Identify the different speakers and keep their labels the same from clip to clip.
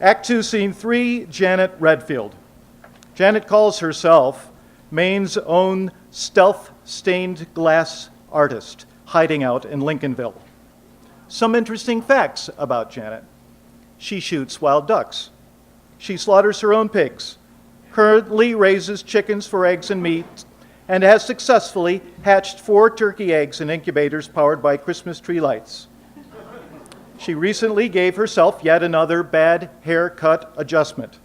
Speaker 1: Act 2, Scene 3, Janet Redfield. Janet calls herself Maine's own stealth stained glass artist, hiding out in Lincolnville. Some interesting facts about Janet. She shoots wild ducks. She slaughters her own pigs, currently raises chickens for eggs and meat, and has successfully hatched 4 turkey eggs in incubators powered by Christmas tree lights. She recently gave herself yet another bad haircut adjustment.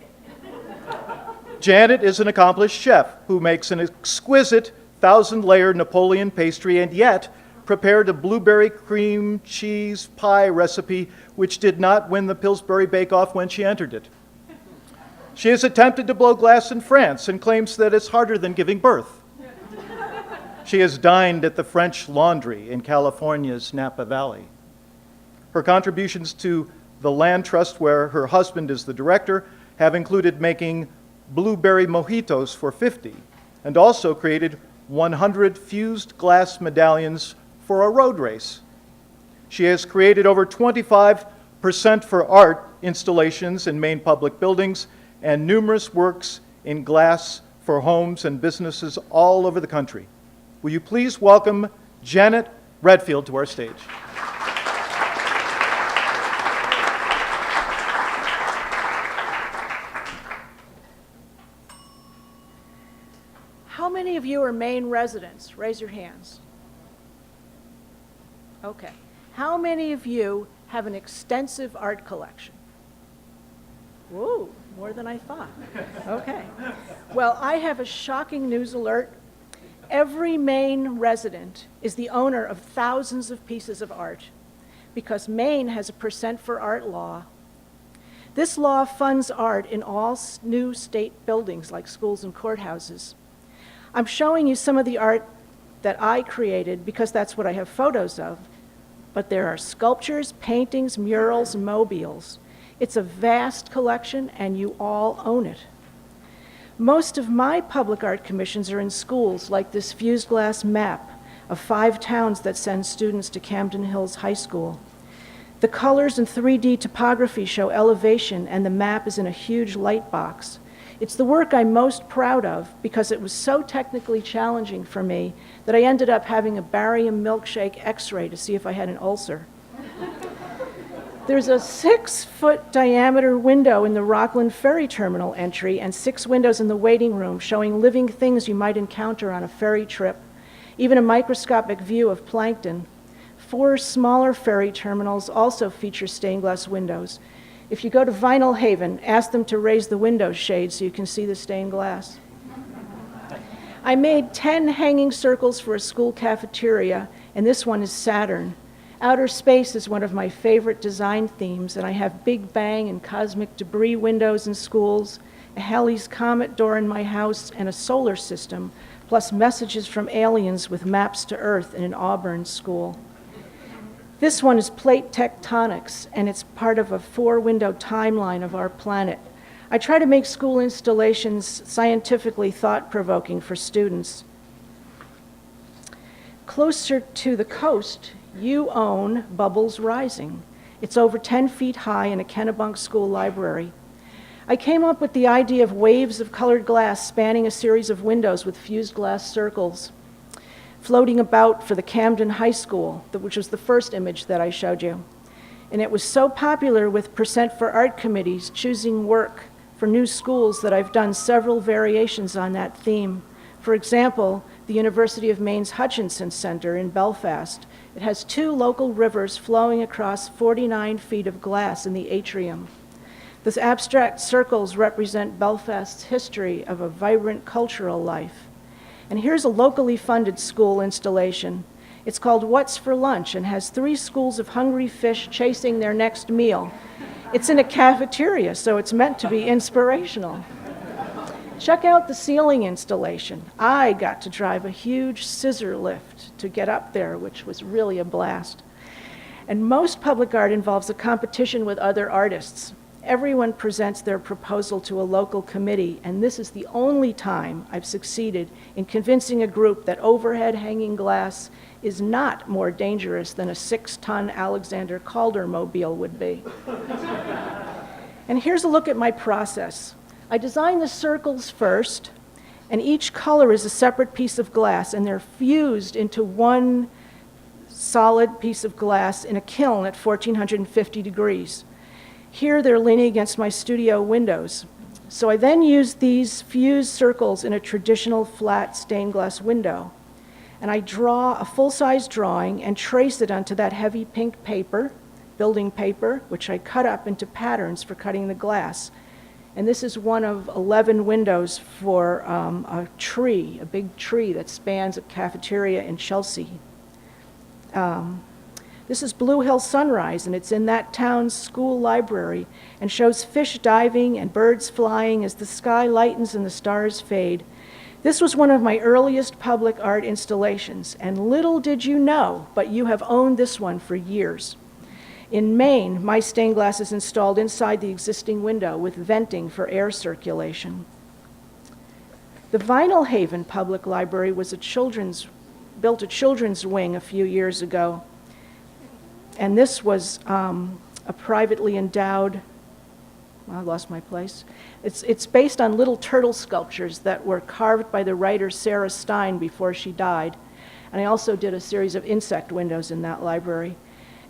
Speaker 1: Janet is an accomplished chef who makes an exquisite 1,000-layer Napoleon pastry and yet prepared a blueberry cream cheese pie recipe which did not win the Pillsbury Bake-Off when she entered it. She has attempted to blow glass in France and claims that it's harder than giving birth. She has dined at the French Laundry in California's Napa Valley. Her contributions to the Land Trust, where her husband is the director, have included making blueberry mojitos for 50 and also created 100 fused glass medallions for a road race. She has created over 25% for art installations in Maine public buildings and numerous works in glass for homes and businesses all over the country. Will you please welcome Janet Redfield to our stage?
Speaker 2: How many of you are Maine residents? Raise your hands. Okay. How many of you have an extensive art collection? Whoa, more than I thought. Okay. Well, I have a shocking news alert. Every Maine resident is the owner of thousands of pieces of art because Maine has a percent for art law. This law funds art in all new state buildings like schools and courthouses. I'm showing you some of the art that I created because that's what I have photos of, but there are sculptures, paintings, murals, and mobiles. It's a vast collection and you all own it. Most of my public art commissions are in schools, like this fused glass map of 5 towns that send students to Camden Hills High School. The colors and 3D topography show elevation, and the map is in a huge light box. It's the work I'm most proud of because it was so technically challenging for me that I ended up having a barium milkshake x-ray to see if I had an ulcer. There's a 6-foot diameter window in the Rockland Ferry Terminal entry and 6 windows in the waiting room showing living things you might encounter on a ferry trip, even a microscopic view of plankton. 4 smaller ferry terminals also feature stained glass windows. If you go to Vinyl Haven, ask them to raise the window shade so you can see the stained glass. I made 10 hanging circles for a school cafeteria, and this one is Saturn. Outer space is one of my favorite design themes, and I have Big Bang and cosmic debris windows in schools, a Halley's Comet door in my house, and a solar system, plus messages from aliens with maps to Earth in an Auburn school. This one is plate tectonics, and it's part of a 4-window timeline of our planet. I try to make school installations scientifically thought-provoking for students. Closer to the coast, you own Bubbles Rising. It's over 10 feet high in a Kennebunk School library. I came up with the idea of waves of colored glass spanning a series of windows with fused glass circles, floating about for the Camden High School, which was the first image that I showed you. And it was so popular with percent for art committees choosing work for new schools that I've done several variations on that theme. For example, the University of Maine's Hutchinson Center in Belfast. It has 2 local rivers flowing across 49 feet of glass in the atrium. The abstract circles represent Belfast's history of a vibrant cultural life. And here's a locally funded school installation. It's called What's for Lunch and has 3 schools of hungry fish chasing their next meal. It's in a cafeteria, so it's meant to be inspirational. Check out the ceiling installation. I got to drive a huge scissor lift to get up there, which was really a blast. And most public art involves a competition with other artists. Everyone presents their proposal to a local committee, and this is the only time I've succeeded in convincing a group that overhead hanging glass is not more dangerous than a 6-ton Alexander Calder mobile would be. And here's a look at my process. I design the circles first, and each color is a separate piece of glass, and they're fused into one solid piece of glass in a kiln at 1450 degrees. Here they're leaning against my studio windows. So I then use these fused circles in a traditional flat stained glass window. And I draw a full-size drawing and trace it onto that heavy pink paper, building paper, which I cut up into patterns for cutting the glass. And this is one of 11 windows for a tree, a big tree that spans a cafeteria in Chelsea. This is Blue Hill Sunrise, and it's in that town's school library and shows fish diving and birds flying as the sky lightens and the stars fade. This was one of my earliest public art installations, and little did you know, but you have owned this one for years. In Maine, my stained glass is installed inside the existing window with venting for air circulation. The Vinyl Haven Public Library was built a children's wing a few years ago. And this was a privately endowed, I lost my place. It's based on little turtle sculptures that were carved by the writer Sarah Stein before she died. And I also did a series of insect windows in that library.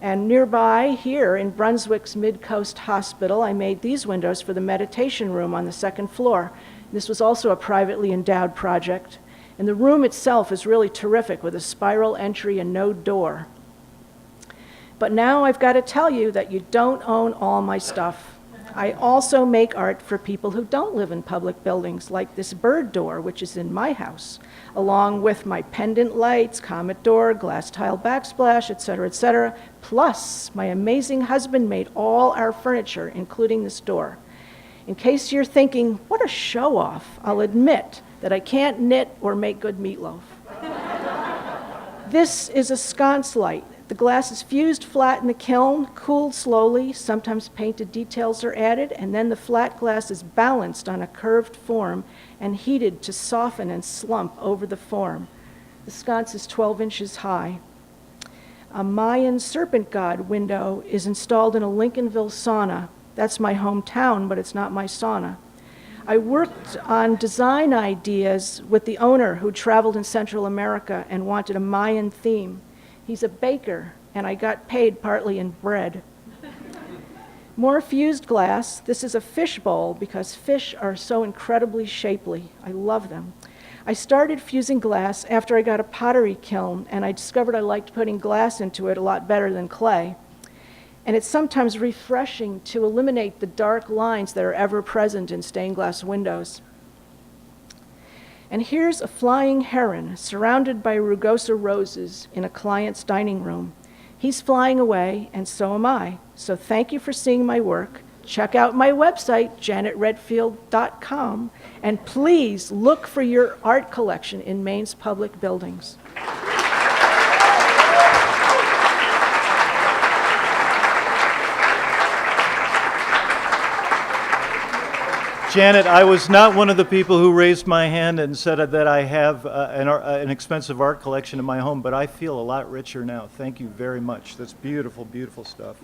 Speaker 2: And nearby here in Brunswick's Mid-Coast Hospital, I made these windows for the meditation room on the second floor. This was also a privately endowed project. And the room itself is really terrific with a spiral entry and no door. But now I've got to tell you that you don't own all my stuff. I also make art for people who don't live in public buildings, like this bird door, which is in my house, along with my pendant lights, comet door, glass tile backsplash, etc., plus my amazing husband made all our furniture, including this door. In case you're thinking, what a show-off, I'll admit that I can't knit or make good meatloaf. This is a sconce light. The glass is fused flat in the kiln, cooled slowly, sometimes painted details are added, and then the flat glass is balanced on a curved form and heated to soften and slump over the form. The sconce is 12 inches high. A Mayan serpent god window is installed in a Lincolnville sauna. That's my hometown, but it's not my sauna. I worked on design ideas with the owner who traveled in Central America and wanted a Mayan theme. He's a baker, and I got paid partly in bread. More fused glass. This is a fish bowl because fish are so incredibly shapely. I love them. I started fusing glass after I got a pottery kiln, and I discovered I liked putting glass into it a lot better than clay. And it's sometimes refreshing to eliminate the dark lines that are ever present in stained glass windows. And here's a flying heron surrounded by rugosa roses in a client's dining room. He's flying away, and so am I. So thank you for seeing my work. Check out my website, janetredfield.com, and please look for your art collection in Maine's public buildings.
Speaker 1: Janet, I was not one of the people who raised my hand and said that I have an expensive art collection in my home, but I feel a lot richer now. Thank you very much. That's beautiful, beautiful stuff.